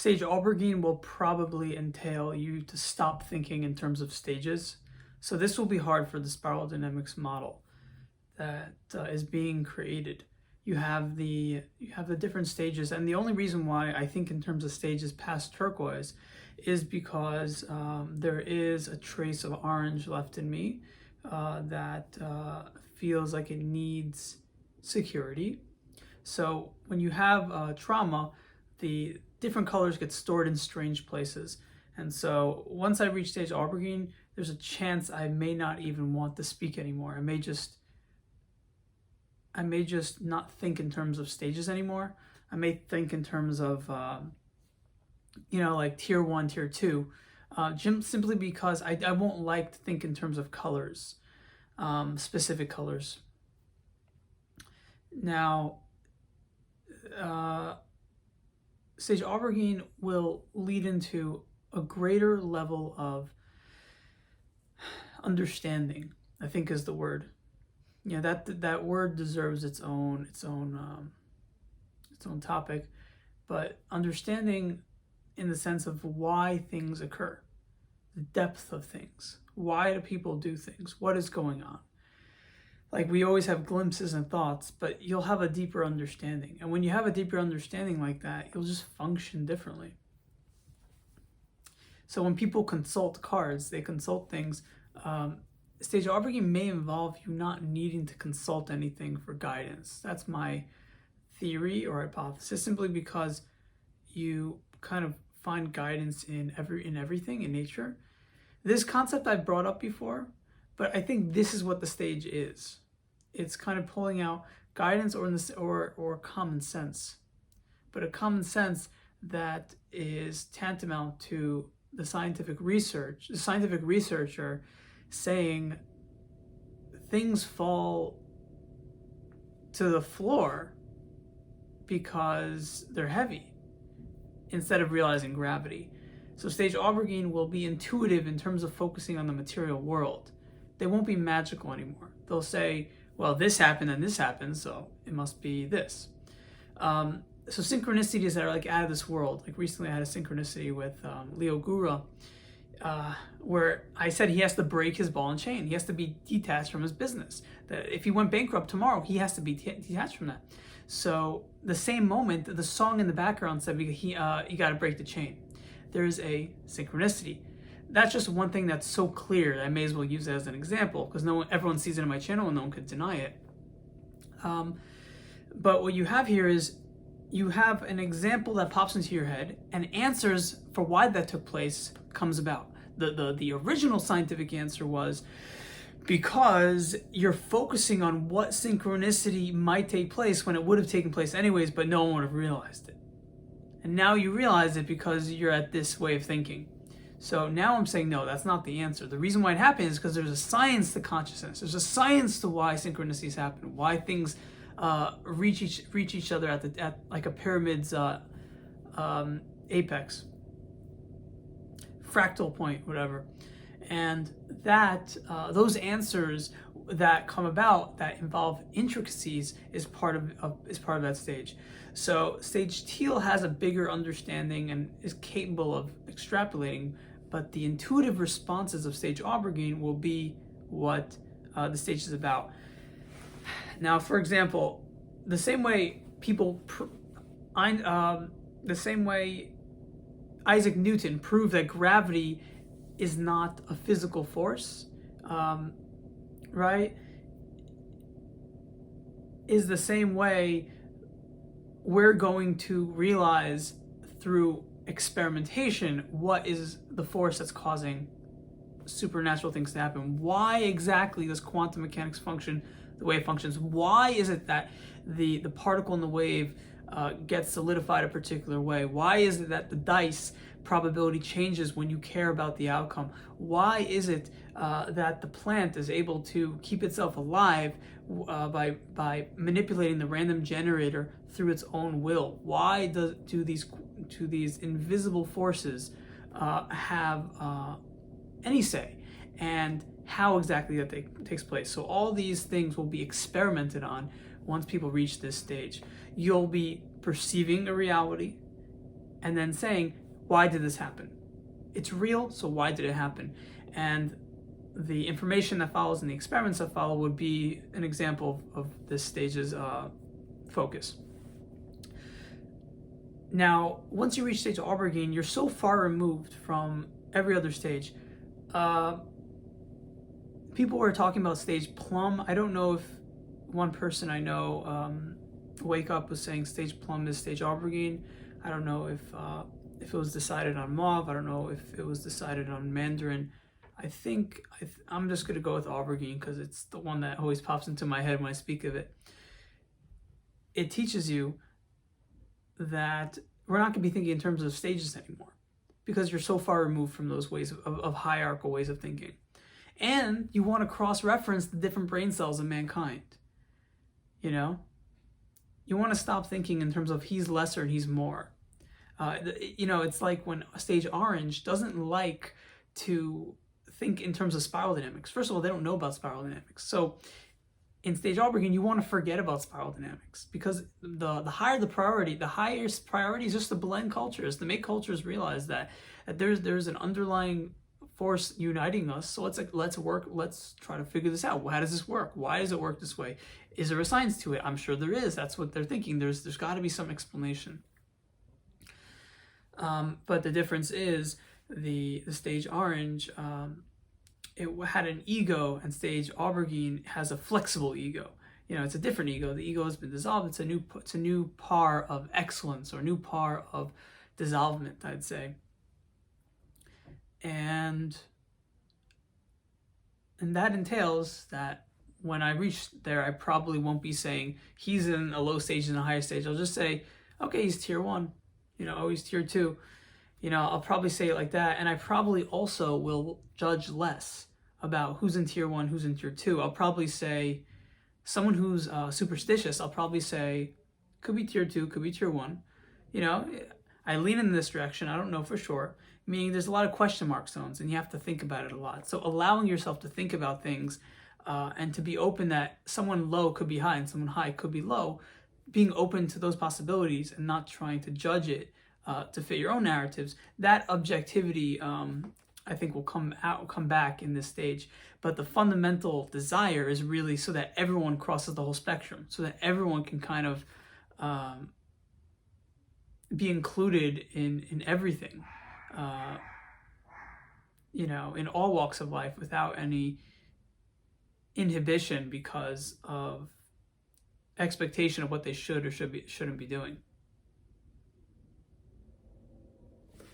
Stage Aubergine will probably entail you to stop thinking in terms of stages. So this will be hard for the spiral dynamics model that is being created. You have the different stages, and the only reason why I think in terms of stages past turquoise is because there is a trace of orange left in me that feels like it needs security. So when you have trauma, the different colors get stored in strange places. And so once I reach stage Aubergine, there's a chance I may not even want to speak anymore. I may just not think in terms of stages anymore. I may think in terms of, like tier 1, tier 2, simply because I won't like to think in terms of colors, specific colors. Now, stage Aubergine will lead into a greater level of understanding, I think is the word. That word deserves its own topic, but understanding in the sense of why things occur, the depth of things. Why do people do things? What is going on? Like, we always have glimpses and thoughts, but you'll have a deeper understanding. And when you have a deeper understanding like that, you'll just function differently. So when people consult cards, they consult things. Stage Aubergine may involve you not needing to consult anything for guidance. That's my theory or hypothesis, simply because you kind of find guidance in everything in nature. This concept I've brought up before, but I think this is what the stage is. It's kind of pulling out guidance or common sense, but a common sense that is tantamount to the scientific researcher saying things fall to the floor because they're heavy, instead of realizing gravity. So stage Aubergine will be intuitive in terms of focusing on the material world. They won't be magical anymore. They'll say, well, this happened and this happened, so it must be this. So synchronicities that are like out of this world. Like recently I had a synchronicity with Leo Gura, where I said he has to break his ball and chain. He has to be detached from his business. That if he went bankrupt tomorrow, he has to be detached from that. So the same moment, the song in the background said you got to break the chain. There's a synchronicity. That's just one thing that's so clear that I may as well use it as an example, because everyone sees it in my channel and no one could deny it. But what you have here is you have an example that pops into your head, and answers for why that took place comes about. The original scientific answer was because you're focusing on what synchronicity might take place when it would have taken place anyways, but no one would have realized it. And now you realize it because you're at this way of thinking. So now I'm saying, no, that's not the answer. The reason why it happens is because there's a science to consciousness. There's a science to why synchronicities happen, why things reach each other at like a pyramid's apex, fractal point, whatever. And that those answers that come about that involve intricacies is part of that stage. So stage teal has a bigger understanding and is capable of extrapolating, but the intuitive responses of stage Aubergine will be what the stage is about. Now, for example, the same way Isaac Newton proved that gravity is not a physical force, right? Is the same way we're going to realize through experimentation what is the force that's causing supernatural things to happen. Why exactly does quantum mechanics function the way it functions? Why is it that the particle in the wave gets solidified a particular way? Why is it that the dice probability changes when you care about the outcome? Why is it that the plant is able to keep itself alive by manipulating the random generator through its own will? Why do these invisible forces have any say? And how exactly that takes place? So all these things will be experimented on once people reach this stage. You'll be perceiving a reality. and then saying, why did this happen? It's real, so why did it happen? And the information that follows and the experiments that follow would be an example of this stage's focus. Now, once you reach stage Aubergine, you're so far removed from every other stage. People were talking about stage Plum. I don't know if one person I know, Wake Up, was saying stage Plum is stage Aubergine. I don't know if it was decided on Mauve. I don't know if it was decided on Mandarin. I think I'm just going to go with Aubergine because it's the one that always pops into my head when I speak of it. It teaches you that we're not going to be thinking in terms of stages anymore because you're so far removed from those ways of hierarchical ways of thinking. And you want to cross-reference the different brain cells in mankind. You know? You want to stop thinking in terms of he's lesser and he's more. It's like when stage Orange doesn't like to think in terms of spiral dynamics. First of all, they don't know about spiral dynamics. So in stage Aubergine, you want to forget about spiral dynamics because the higher the priority, the highest priority is just to blend cultures, to make cultures realize that there's an underlying force uniting us. So let's work, let's try to figure this out. How does this work? Why does it work this way? Is there a science to it? I'm sure there is. That's what they're thinking. There's got to be some explanation. But the difference is the stage Orange, it had an ego, and stage Aubergine has a flexible ego. It's a different ego. The ego has been dissolved. It's a new par of excellence, or a new par of dissolvement, I'd say. And that entails that when I reach there, I probably won't be saying he's in a low stage and a higher stage. I'll just say, okay, he's tier 1, he's tier 2. I'll probably say it like that. And I probably also will judge less about who's in tier 1, who's in tier 2. I'll probably say someone who's superstitious, I'll probably say could be tier 2, could be tier 1. I lean in this direction. I don't know for sure. Meaning there's a lot of question mark zones and you have to think about it a lot. So allowing yourself to think about things and to be open that someone low could be high and someone high could be low, being open to those possibilities and not trying to judge it to fit your own narratives, that objectivity I think will come back in this stage. But the fundamental desire is really so that everyone crosses the whole spectrum, so that everyone can kind of be included in everything, in all walks of life without any inhibition because of expectation of what they should or shouldn't be doing.